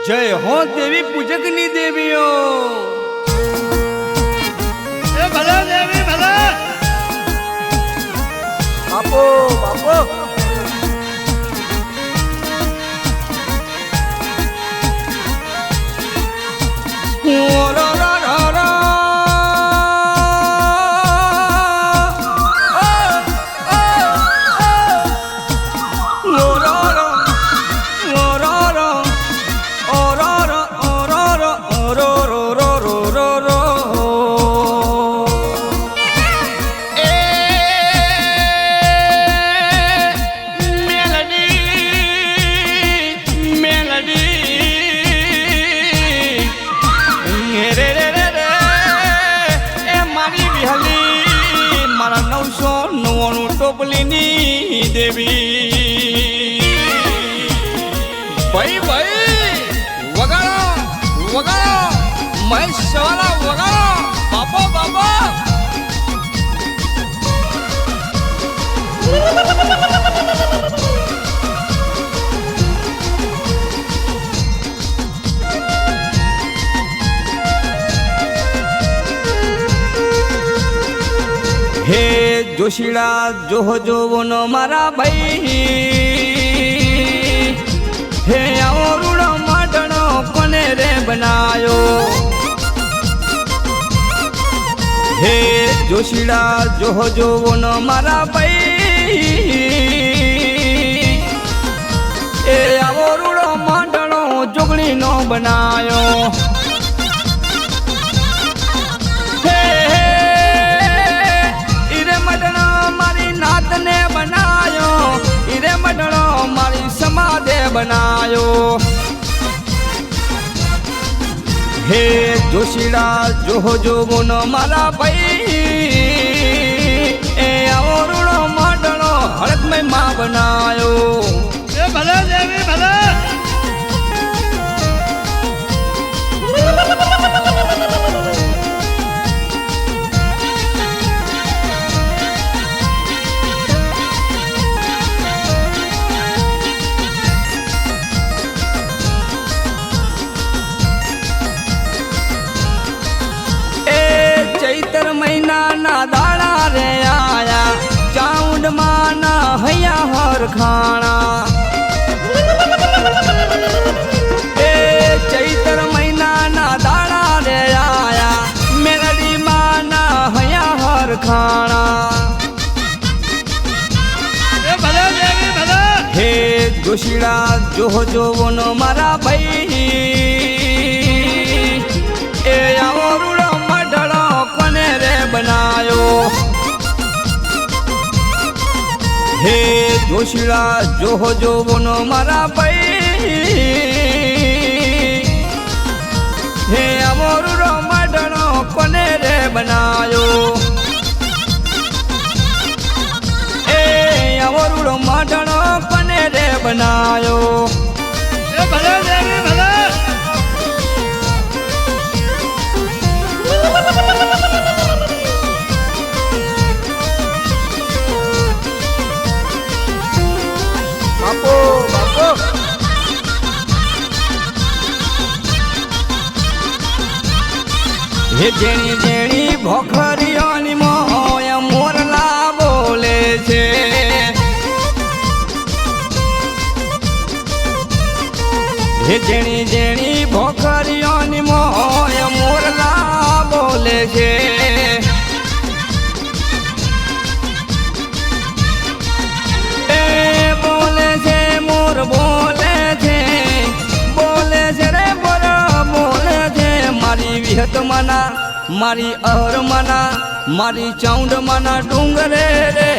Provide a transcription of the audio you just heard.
जय हो देवी पूजकनी देवीओ। भला देवी भला बापो बापो देवी भाई भाई वगाड़ो वगाड़ो मैं सवाला वगाड़ो बाबा बाबा हे जोशीड़ा जो वो मारा भाई हे आवरूड़ो माटणो कोने रे बनायो हे जोशीड़ा जो वो मारा भाई हे आवरूड़ो माटणो जोगणी नो बनायो ने बनायो इरे मडणो मारी समाधे बनायो हे जोशीड़ा जो गुनो मारा भाई ए आवरूड़ो मडणो हड़क में मां बनायो ए भला देवी भला महीना ना दाड़ा रे आया चाउंड माना हैया हर खाना ए चैतर महीना ना दाड़ा रे आया मेलडी माना हैया हर खाना ए भला देवी भला हे जोशीड़ा जो वो नो मारा भाई ए आवरूड़ो मडड़ो कोने रे बनायो हे जोशीड़ा जो वो नो मारा भाई हे आवरूड़ो मडड़ो कोने रे बनायो ए आवरूड़ो मडड़ो कोने रे बनायो ए भला देवी भला बापो बापो हे जेणी जेणी भोखरियोनी मोय मोरला बोले छे हे जेणी जेणी भोखरियोनी मोय मोरला बोले छे ए बोले छे मोर बोले छे रे मोर बोले छे मारी विहत मना मारी अहर मना मारी चाउंड मना डूंगरे रे